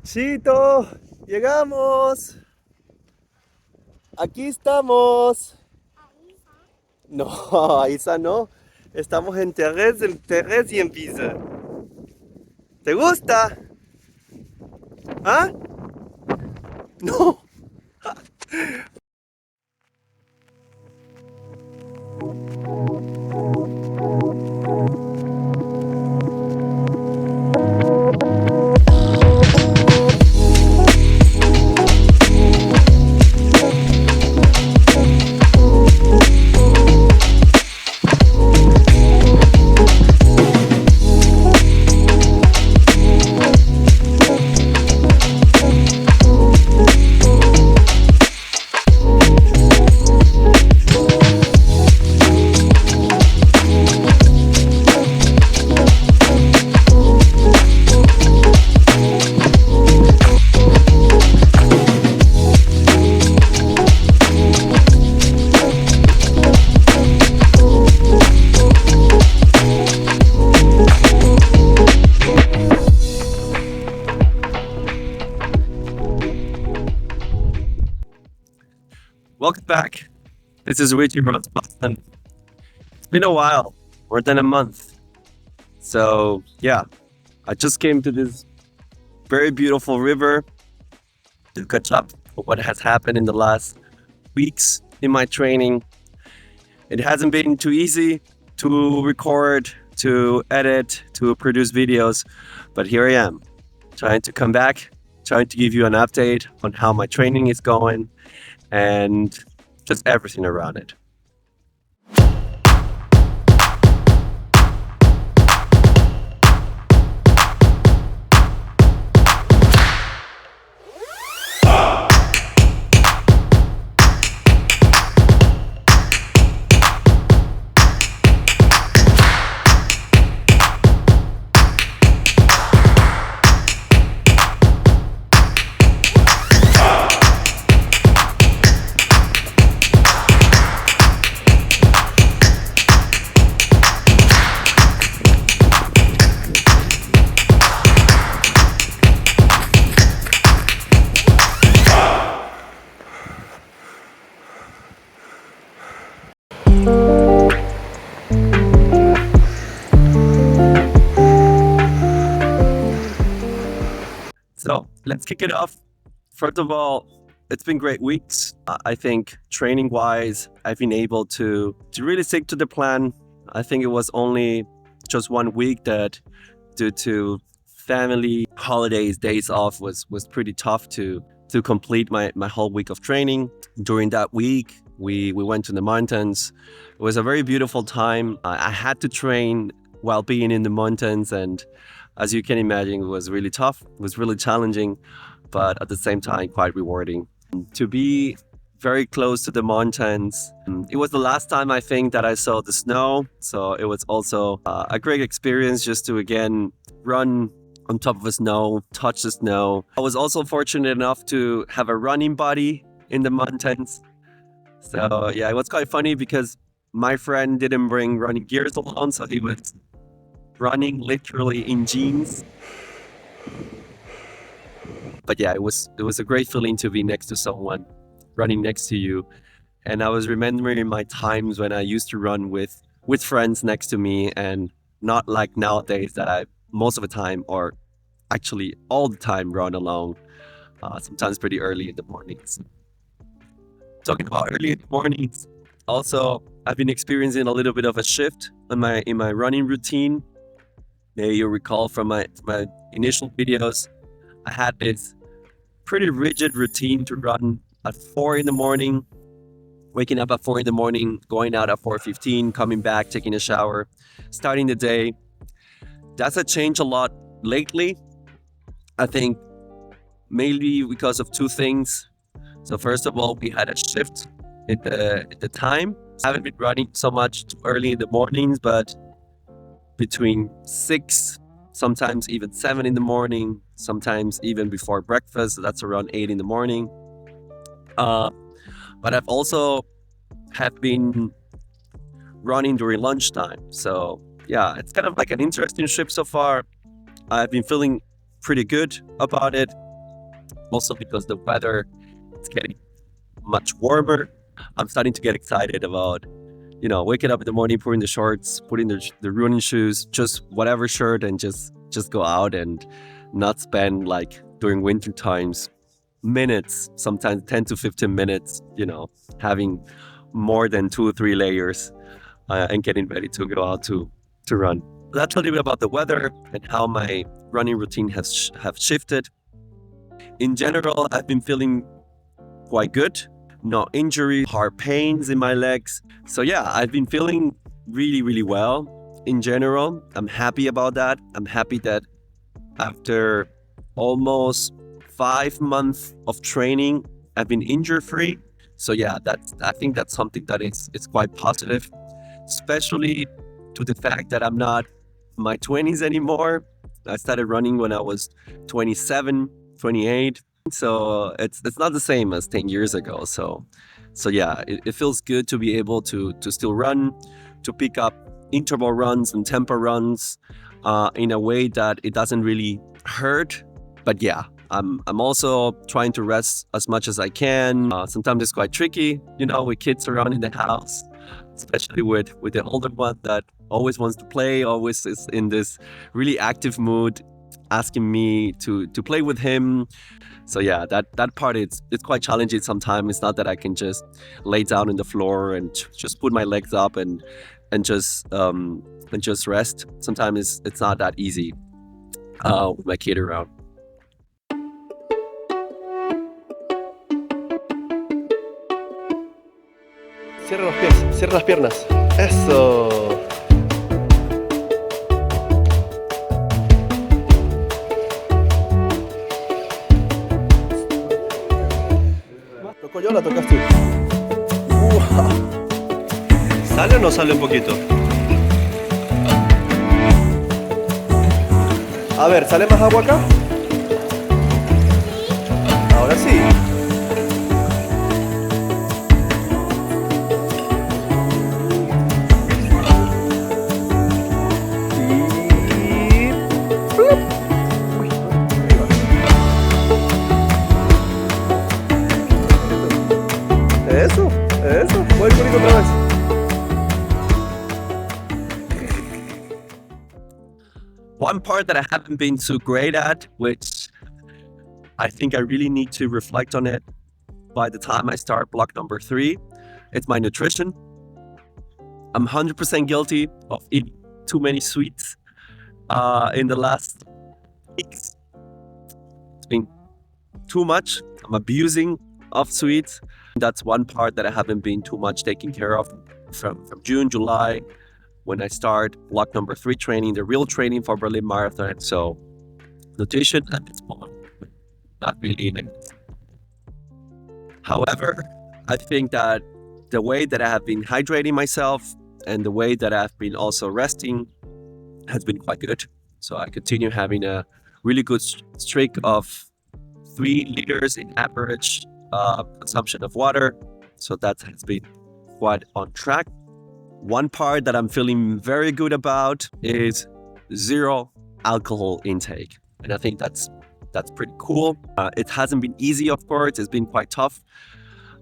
Chito, llegamos. Aquí estamos. No, Isa no. Estamos en Terres y en Wiese. ¿Te gusta? ¿Ah? No. Welcome back. This is Richie from Boston. It's been a while, more than a month. So, yeah, I just came to this very beautiful river to catch up on what has happened in the last weeks in my training. It hasn't been too easy to record, to edit, to produce videos, but here I am, trying to come back, trying to give you an update on how my training is going and just everything around it. So let's kick it off. First of all, it's been great weeks. I think training wise, I've been able to really stick to the plan. I think it was only just 1 week that, due to family holidays, days off, was pretty tough to complete my whole week of training. During that week, we went to the mountains. It was a very beautiful time. I had to train while being in the mountains, and as you can imagine, it was really tough. It was really challenging, but at the same time, quite rewarding. To be very close to the mountains. It was the last time, I think, that I saw the snow. So it was also a great experience just to, again, run on top of the snow, touch the snow. I was also fortunate enough to have a running buddy in the mountains. So yeah, it was quite funny because my friend didn't bring running gears along, so he was running literally in jeans. But yeah, it was a great feeling to be next to someone running next to you. And I was remembering my times when I used to run with friends next to me, and not like nowadays that I most of the time, or actually all the time, run alone. Sometimes pretty early in the mornings. Talking about early in the mornings, also I've been experiencing a little bit of a shift in my running routine. Maybe you recall from my initial videos, I had this pretty rigid routine to run at 4 in the morning, waking up at 4 in the morning, going out at 4:15, coming back, taking a shower, starting the day. That's a change a lot lately. I think mainly because of two things. So first of all, we had a shift in the time. I haven't been running so much too early in the mornings, but between 6, sometimes even 7 in the morning, sometimes even before breakfast. So that's around 8 in the morning. But I've also have been running during lunchtime. So yeah, it's kind of like an interesting shift so far. I've been feeling pretty good about it. Also because the weather is getting much warmer. I'm starting to get excited about, waking up in the morning, putting the shorts, putting the running shoes, just whatever shirt, and just go out and not spend like during winter times minutes, sometimes 10 to 15 minutes, having more than 2 or 3 layers and getting ready to go out to run. That's a little bit about the weather and how my running routine have shifted. In general, I've been feeling quite good. No injury, hard pains in my legs. So yeah, I've been feeling really, really well in general. I'm happy about that. I'm happy that after almost 5 months of training, I've been injury free. So yeah, I think that's something that it's quite positive, especially to the fact that I'm not in my 20s anymore. I started running when I was 27, 28. So it's not the same as 10 years ago. So yeah, it feels good to be able to still run, to pick up interval runs and tempo runs in a way that it doesn't really hurt. But yeah, I'm also trying to rest as much as I can. Sometimes it's quite tricky, with kids around in the house, especially with the older one that always wants to play, always is in this really active mood, asking me to play with him. So yeah, that part it's quite challenging sometimes. It's not that I can just lay down on the floor and just put my legs up and just rest. Sometimes it's not that easy with my kid around. Cierra los pies, cierra las piernas. Eso. ¿Tocó yo o la tocas tú? ¿Sale o no sale un poquito? A ver, ¿sale más agua acá? Ahora sí. Eso, voy conmigo otra vez. One part that I haven't been too great at, which I think I really need to reflect on it by the time I start block number 3, it's my nutrition. I'm 100% guilty of eating too many sweets in the last weeks. It's been too much. I'm abusing of sweets. That's one part that I haven't been too much taking care of from June, July, when I start block number 3 training, the real training for Berlin Marathon. So nutrition at this point, not really in it. However, I think that the way that I have been hydrating myself and the way that I've been also resting has been quite good. So I continue having a really good streak of 3 liters in average consumption of water. So that has been quite on track. One part that I'm feeling very good about is 0 alcohol intake. And I think that's pretty cool. It hasn't been easy, of course. It's been quite tough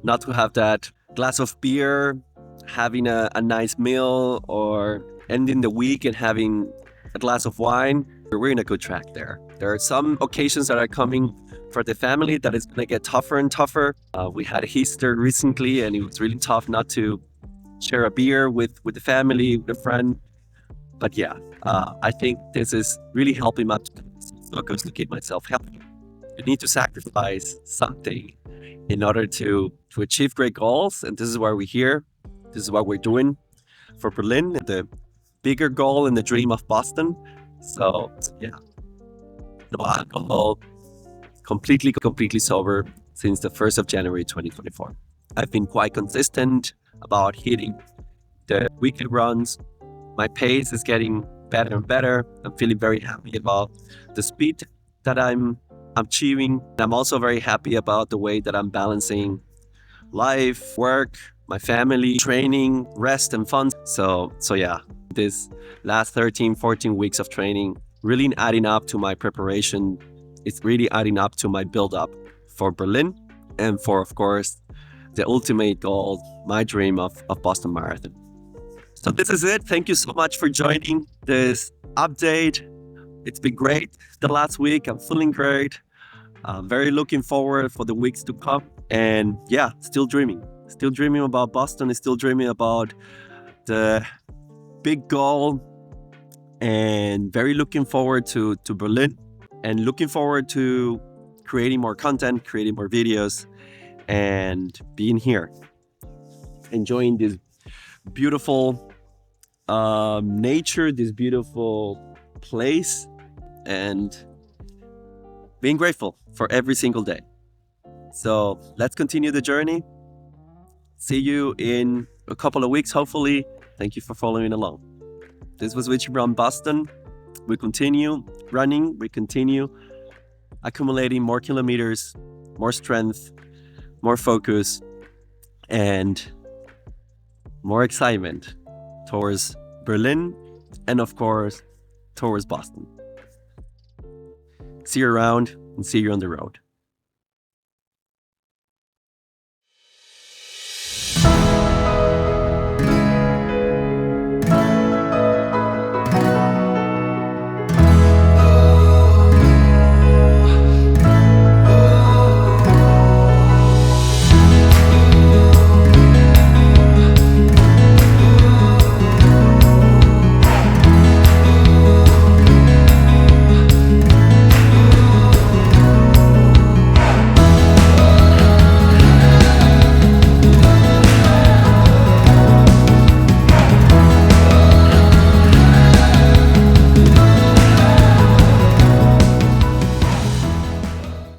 not to have that glass of beer, having a nice meal, or ending the week and having a glass of wine. We're in a good track there. There are some occasions that are coming for the family that is going to get tougher and tougher. We had Easter recently, and it was really tough not to share a beer with the family, with a friend. But yeah, I think this is really helping my focus to keep myself healthy. You need to sacrifice something in order to achieve great goals, and this is why we're here. This is what we're doing for Berlin, the bigger goal and the dream of Boston. So yeah, no alcohol, completely sober since the 1st of January 2024. I've been quite consistent about hitting the weekly runs. My pace is getting better and better. I'm feeling very happy about the speed that I'm achieving. I'm also very happy about the way that I'm balancing life, work, my family, training, rest, and fun. So yeah, this last 13, 14 weeks of training really adding up to my preparation it's really adding up to my build up for Berlin and for, of course, the ultimate goal, my dream of Boston Marathon. So this is it. Thank you so much for joining this update. It's been great the last week. I'm feeling great. Very looking forward for the weeks to come. And yeah, still dreaming about Boston, still dreaming about the big goal, and very looking forward to Berlin, and looking forward to creating more content, creating more videos, and being here, enjoying this beautiful nature, this beautiful place, and being grateful for every single day. So let's continue the journey. See you in a couple of weeks, hopefully. Thank you for following along. This was Richie Brown Boston. We continue running, we continue accumulating more kilometers, more strength, more focus, and more excitement towards Berlin and, of course, towards Boston. See you around and see you on the road.